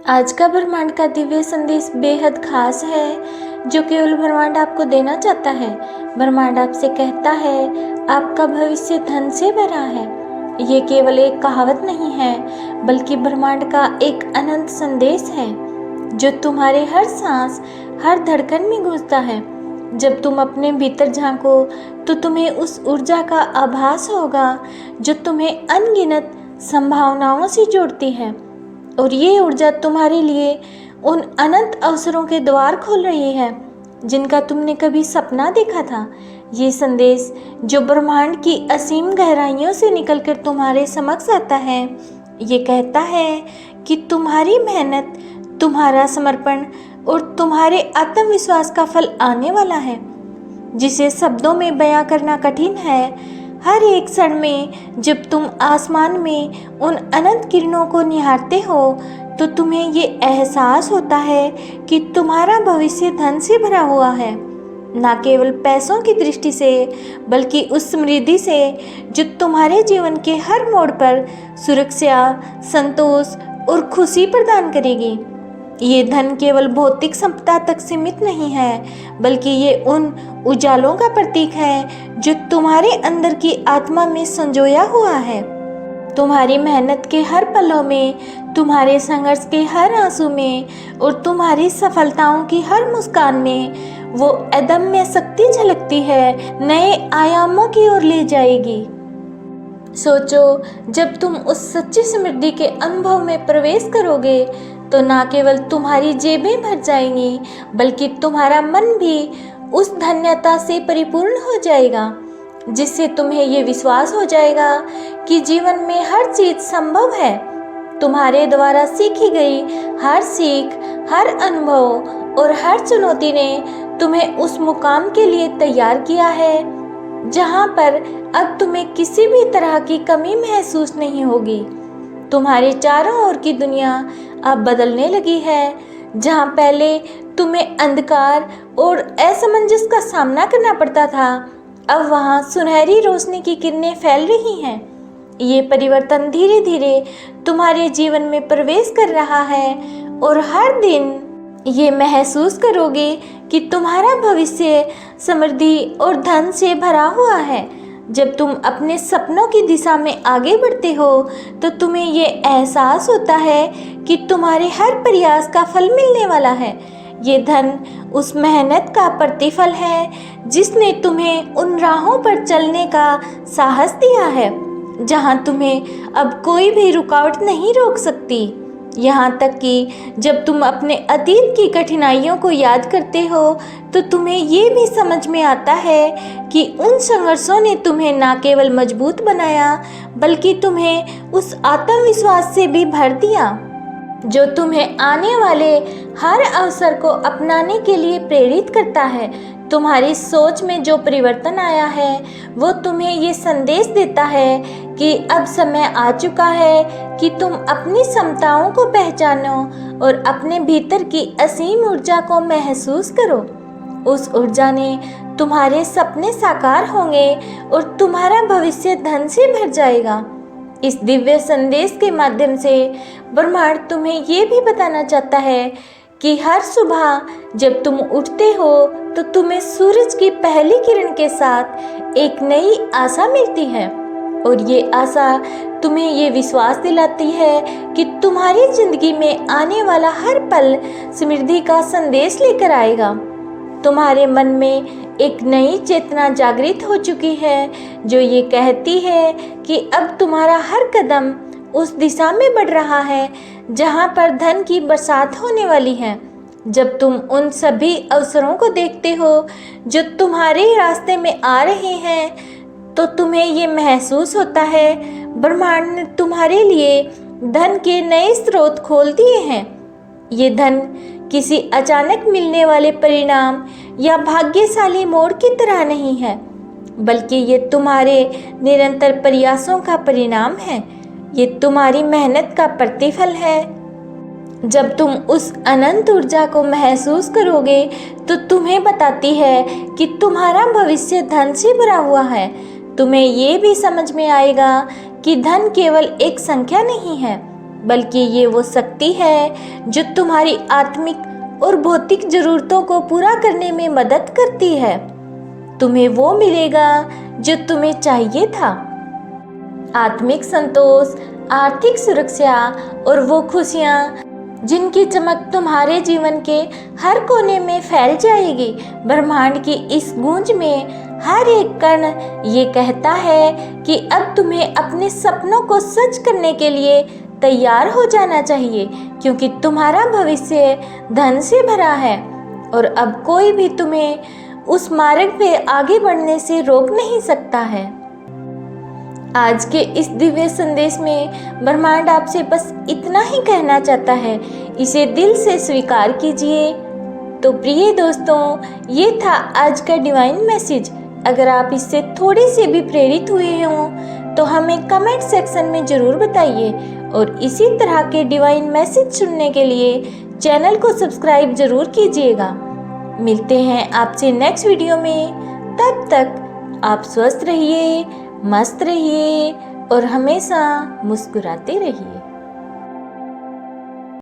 आज का ब्रह्मांड का दिव्य संदेश बेहद खास है जो केवल ब्रह्मांड आपको देना चाहता है। ब्रह्मांड आपसे कहता है आपका भविष्य धन से भरा है। ये केवल एक कहावत नहीं है बल्कि ब्रह्मांड का एक अनंत संदेश है जो तुम्हारे हर सांस हर धड़कन में गूंजता है। जब तुम अपने भीतर झांको तो तुम्हें उस ऊर्जा का आभास होगा जो तुम्हें अनगिनत संभावनाओं से जोड़ती है और ये ऊर्जा तुम्हारे लिए उन अनंत अवसरों के द्वार खोल रही है जिनका तुमने कभी सपना देखा था। ये संदेश जो ब्रह्मांड की असीम गहराइयों से निकलकर तुम्हारे समक्ष आता है, ये कहता है कि तुम्हारी मेहनत, तुम्हारा समर्पण और तुम्हारे आत्मविश्वास का फल आने वाला है जिसे शब्दों में बयां करना कठिन है। हर एक क्षण में जब तुम आसमान में उन अनंत किरणों को निहारते हो तो तुम्हें ये एहसास होता है कि तुम्हारा भविष्य धन से भरा हुआ है, न केवल पैसों की दृष्टि से बल्कि उस समृद्धि से जो तुम्हारे जीवन के हर मोड़ पर सुरक्षा, संतोष और खुशी प्रदान करेगी। ये धन केवल भौतिक संपदा तक सीमित नहीं है बल्कि ये उन उजालों का प्रतीक है जो तुम्हारे अंदर की आत्मा में संजोया हुआ है। तुम्हारी मेहनत के हर पलों में, तुम्हारे संघर्ष के हर आंसू में और तुम्हारी सफलताओं की हर मुस्कान में वो अदम्य शक्ति झलकती है, नए आयामों की ओर ले जाएगी। सोचो, जब तुम उस सच्ची समृद्धि के अनुभव में प्रवेश करोगे तो ना केवल तुम्हारी जेबें भर जाएंगी बल्कि तुम्हारा मन भी उस धन्यता से परिपूर्ण हो जाएगा जिससे तुम्हें ये विश्वास हो जाएगा कि जीवन में हर चीज संभव है। तुम्हारे द्वारा सीखी गई हर सीख, हर अनुभव और हर चुनौती ने तुम्हें उस मुकाम के लिए तैयार किया है जहाँ पर अब तुम्हें किसी भी तरह की कमी महसूस नहीं होगी। तुम्हारे चारों ओर की दुनिया अब बदलने लगी है। जहाँ पहले तुम्हें अंधकार और असमंजस का सामना करना पड़ता था, अब वहाँ सुनहरी रोशनी की किरणें फैल रही हैं। ये परिवर्तन धीरे धीरे तुम्हारे जीवन में प्रवेश कर रहा है और हर दिन ये महसूस करोगे कि तुम्हारा भविष्य समृद्धि और धन से भरा हुआ है। जब तुम अपने सपनों की दिशा में आगे बढ़ते हो तो तुम्हें ये एहसास होता है कि तुम्हारे हर प्रयास का फल मिलने वाला है। ये धन उस मेहनत का प्रतिफल है जिसने तुम्हें उन राहों पर चलने का साहस दिया है जहां तुम्हें अब कोई भी रुकावट नहीं रोक सकती। यहाँ तक कि जब तुम अपने अतीत की कठिनाइयों को याद करते हो तो तुम्हें ये भी समझ में आता है कि उन संघर्षों ने तुम्हें न केवल मजबूत बनाया बल्कि तुम्हें उस आत्मविश्वास से भी भर दिया जो तुम्हें आने वाले हर अवसर को अपनाने के लिए प्रेरित करता है। तुम्हारी सोच में जो परिवर्तन आया है वो तुम्हें ये संदेश देता है कि अब समय आ चुका है कि तुम अपनी क्षमताओं को पहचानो और अपने भीतर की असीम ऊर्जा को महसूस करो। उस ऊर्जा ने तुम्हारे सपने साकार होंगे और तुम्हारा भविष्य धन से भर जाएगा। इस दिव्य संदेश के माध्यम से ब्रह्मांड तुम्हें ये भी बताना चाहता है कि हर सुबह जब तुम उठते हो तो तुम्हें सूरज की पहली किरण के साथ एक नई आशा मिलती है और ये आशा तुम्हें ये विश्वास दिलाती है कि तुम्हारी जिंदगी में आने वाला हर पल समृद्धि का संदेश लेकर आएगा। तुम्हारे मन में एक नई चेतना जागृत हो चुकी है जो ये कहती है कि अब तुम्हारा हर कदम उस दिशा में बढ़ रहा है जहाँ पर धन की बरसात होने वाली है। जब तुम उन सभी अवसरों को देखते हो जो तुम्हारे रास्ते में आ रहे हैं तो तुम्हें ये महसूस होता है ब्रह्मांड ने तुम्हारे लिए धन के नए स्रोत खोल दिए हैं। ये धन किसी अचानक मिलने वाले परिणाम या भाग्यशाली मोड़ की तरह नहीं है बल्कि ये तुम्हारे निरंतर प्रयासों का परिणाम है। ये तुम्हारी मेहनत का प्रतिफल है। जब तुम उस अनंत ऊर्जा को महसूस करोगे तो तुम्हें बताती है कि तुम्हारा भविष्य धन से भरा हुआ है। तुम्हें ये भी समझ में आएगा कि धन केवल एक संख्या नहीं है बल्कि ये वो शक्ति है जो तुम्हारी आत्मिक और भौतिक ज़रूरतों को पूरा करने में मदद करती है। तुम्हें वो मिलेगा जो तुम्हें चाहिए था, आत्मिक संतोष, आर्थिक सुरक्षा और वो खुशियाँ जिनकी चमक तुम्हारे जीवन के हर कोने में फैल जाएगी। ब्रह्मांड की इस गूंज में हर एक कण ये कहता है कि अब तुम्हें अपने सपनों को सच करने के लिए तैयार हो जाना चाहिए, क्योंकि तुम्हारा भविष्य धन से भरा है और अब कोई भी तुम्हें उस मार्ग पे आगे बढ़ने से रोक नहीं सकता है। आज के इस दिव्य संदेश में ब्रह्मांड आपसे बस इतना ही कहना चाहता है, इसे दिल से स्वीकार कीजिए। तो प्रिय दोस्तों, ये था आज का डिवाइन मैसेज। अगर आप इससे थोड़े से भी प्रेरित हुए हों तो हमें कमेंट सेक्शन में ज़रूर बताइए और इसी तरह के डिवाइन मैसेज सुनने के लिए चैनल को सब्सक्राइब ज़रूर कीजिएगा। मिलते हैं आपसे नेक्स्ट वीडियो में। तब तक आप स्वस्थ रहिए, मस्त रहिए और हमेशा मुस्कुराते रहिए।